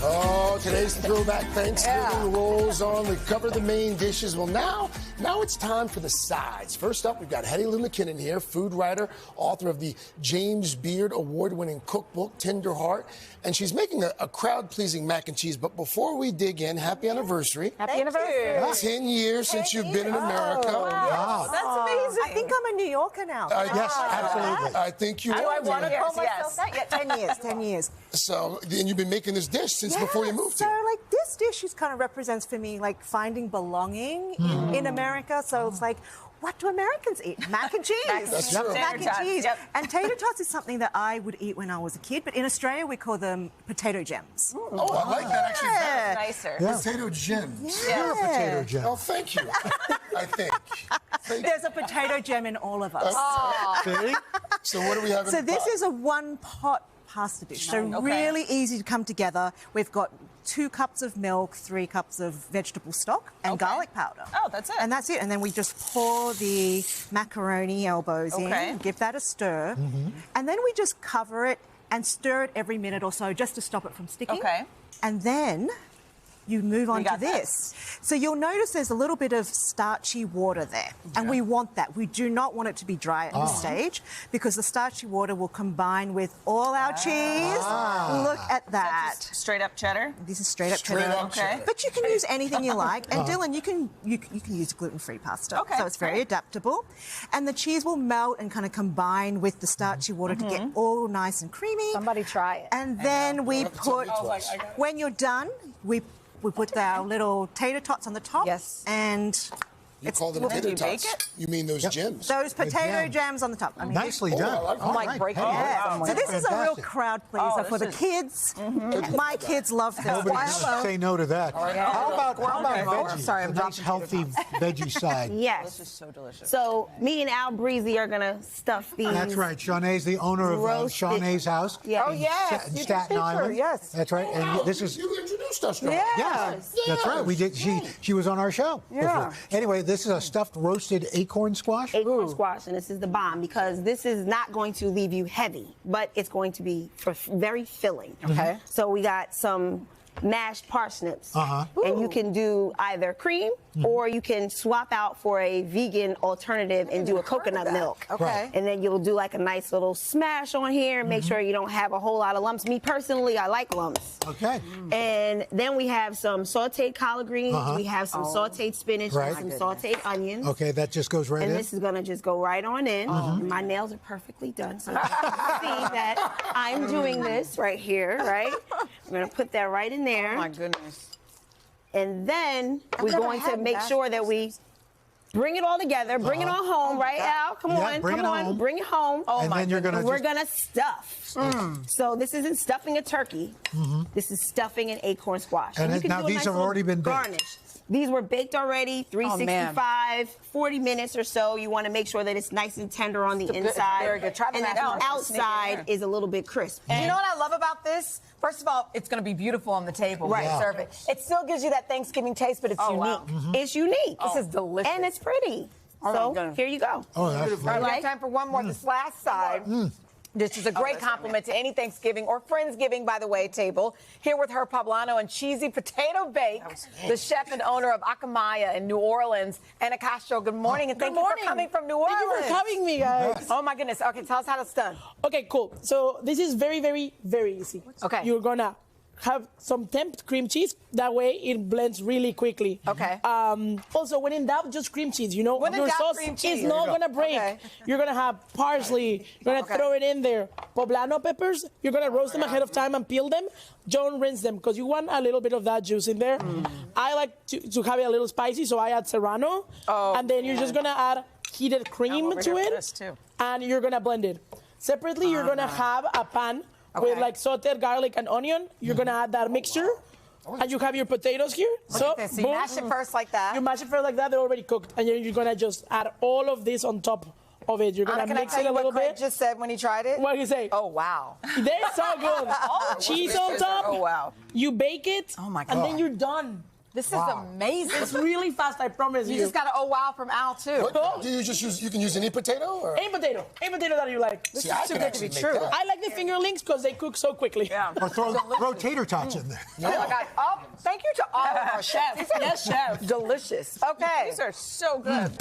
Oh, today's the Throwback Thanksgiving rolls on. We've covered the main dishes. Well, now it's time for the sides. First up, we've got Hetty Lui McKinnon here, food writer, author of the James Beard award-winning cookbook, Tender Heart. And she's making a crowd-pleasing mac and cheese. But before we dig in, happy anniversary. Happy anniversary. 10 years since you've been in America. Wow. That's amazing. I think I'm a New Yorker now. Yes, absolutely. I think you are. Do I want to call myself that? Yeah, 10 years, 10 years. So, and you've been making this dish since before you moved here. So, like, this dish is kind of represents for me, like, finding belonging in America. So it's like, what do Americans eat? Mac and cheese. That's true. Mac and cheese. Yep. And tater tots is something that I would eat when I was a kid, but in Australia we call them potato gems. Oh, I like that actually. Yeah. Nicer. Yeah. Potato gems. Yeah. You're a potato gem. Oh, thank you. I think. There's a potato gem in all of us. So what do we have in So the this pot? is a one-pot pasta dish. So really easy to come together. We've got 2 cups of milk, 3 cups of vegetable stock, and garlic powder. Oh, that's it. And that's it. And then we just pour the macaroni elbows in, give that a stir, and then we just cover it and stir it every minute or so just to stop it from sticking. Okay. And then you move on to this. So you'll notice there's a little bit of starchy water there. And we want that. We do not want it to be dry at this stage because the starchy water will combine with all our cheese. Look at that. Straight up cheddar? This is straight up cheddar. Okay. But you can use anything you like. And Dylan, you can use gluten-free pasta. Okay. So it's very adaptable. And the cheese will melt and kind of combine with the starchy water to get all nice and creamy. Somebody try it. And then we put, when you're done, we put our little tater tots on the top. Yes. You And call them tater tots. You mean those gems? those potato jams on the top. I mean, Nicely done. I like break it yeah. So this is a real Fantastic. crowd pleaser for the kids. My kids love this. Nobody can say no to that. How about veggie? Sorry, I'm a nice healthy veggie side. Yes. This is so delicious. So me and Al Breezy are gonna stuff these. That's right. Shaw-naé's the owner of Roasted- Shaw-naé's house. Yeah. Oh, yes. In You Staten can picture, Island. yes. That's right. And this is. You introduced us to her. Yes, that's right. We did. She was on our show. Yeah. Before. Anyway, this is a stuffed roasted acorn squash. Acorn squash, and this is the bomb because this is not going to leave you heavy, but it's going to be very filling. Okay. So we got some mashed parsnips, and you can do either cream or you can swap out for a vegan alternative and do a coconut milk. Okay. And then you'll do like a nice little smash on here and make sure you don't have a whole lot of lumps. Me personally, I like lumps. Okay. And then we have some sauteed collard greens. We have some sauteed spinach, Right. and some sauteed onions. Okay, that just goes right And in. this is gonna just go right on in. And my nails are perfectly done, so you can see that I'm doing this right here, right? We're gonna put that right in there. Oh, my goodness. And then we're going to make sure that we bring it all together, bring it all home, right, Al? Come Yeah, on, bring come it on, home. bring it home. and then you're gonna. We're just- gonna stuff. So this isn't stuffing a turkey. This is stuffing an acorn squash. And you can now do a these nice have little already been baked. garnish. These were baked already, 365, 40 minutes or so. You want to make sure that it's nice and tender on the inside. very good. Try the and mashed that the potatoes. outside is a little bit crisp. You know what I love about this? First of all, it's going to be beautiful on the table when you Yeah. serve it. It still gives you that Thanksgiving taste, but it's unique. wow. It's unique. This is delicious. And it's pretty. my So goodness. here you go. Oh, that's All right, we Right? have time for one more. This last side. This is a great compliment to any Thanksgiving or Friendsgiving, by the way, table. Here with her Poblano and cheesy potato bake, the chef and owner of Akamaya in New Orleans, Ana Castro. Good morning, and thank you for coming from New Orleans. Thank you for having me, guys. Oh my goodness. Okay, tell us how it's done. Okay, cool. So this is very, very, very easy. Okay. You're gonna have some temped cream cheese. That way it blends really quickly. Okay. Also, when in doubt, just cream cheese. You know, When in your doubt, sauce cream cheese. is not gonna break. Okay. You're gonna have parsley. You're gonna throw it in there. Poblano peppers. You're gonna roast them ahead of time and peel them. Don't rinse them because you want a little bit of that juice in there. I like to have it a little spicy, so I add serrano. And then you're just gonna add heated cream over to here for it, this, too. and you're gonna blend it. Separately, you're gonna have a pan with like sauteed garlic and onion. You're gonna add that mixture, and you have your potatoes here. So you boom, mash it first like that. you mash it first like that. They're already cooked, and you're gonna just add all of this on top of it. You're gonna Anna, can I mix tell it you a little what Craig bit. just said when he tried it? What do you say? Oh, wow. They're so good. Cheese on top. Oh, wow. You bake it. Oh, my And then God. you're done. This is amazing. It's really fast, I promise you. You just got an oh wow from Al, too. What, do you just use, you can use any potato? Or? Any potato that you like. See, I can actually make that. I like the fingerlings because they cook so quickly. Yeah. Or throw tater tots in there. Oh, my God. Oh, thank you to all of our chefs. Yes, chef. Delicious. Okay. These are so good.